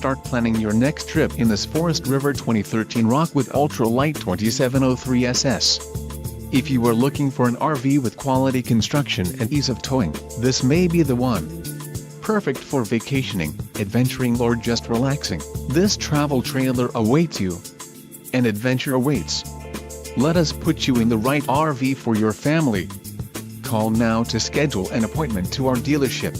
start planning your next trip in this Forest River 2013 Rockwood Ultra Lite 2703SS. If you are looking for an RV with quality construction and ease of towing, this may be the one. Perfect for vacationing, adventuring or just relaxing, this travel trailer awaits you. An adventure awaits. Let us put you in the right RV for your family. Call now to schedule an appointment to our dealership.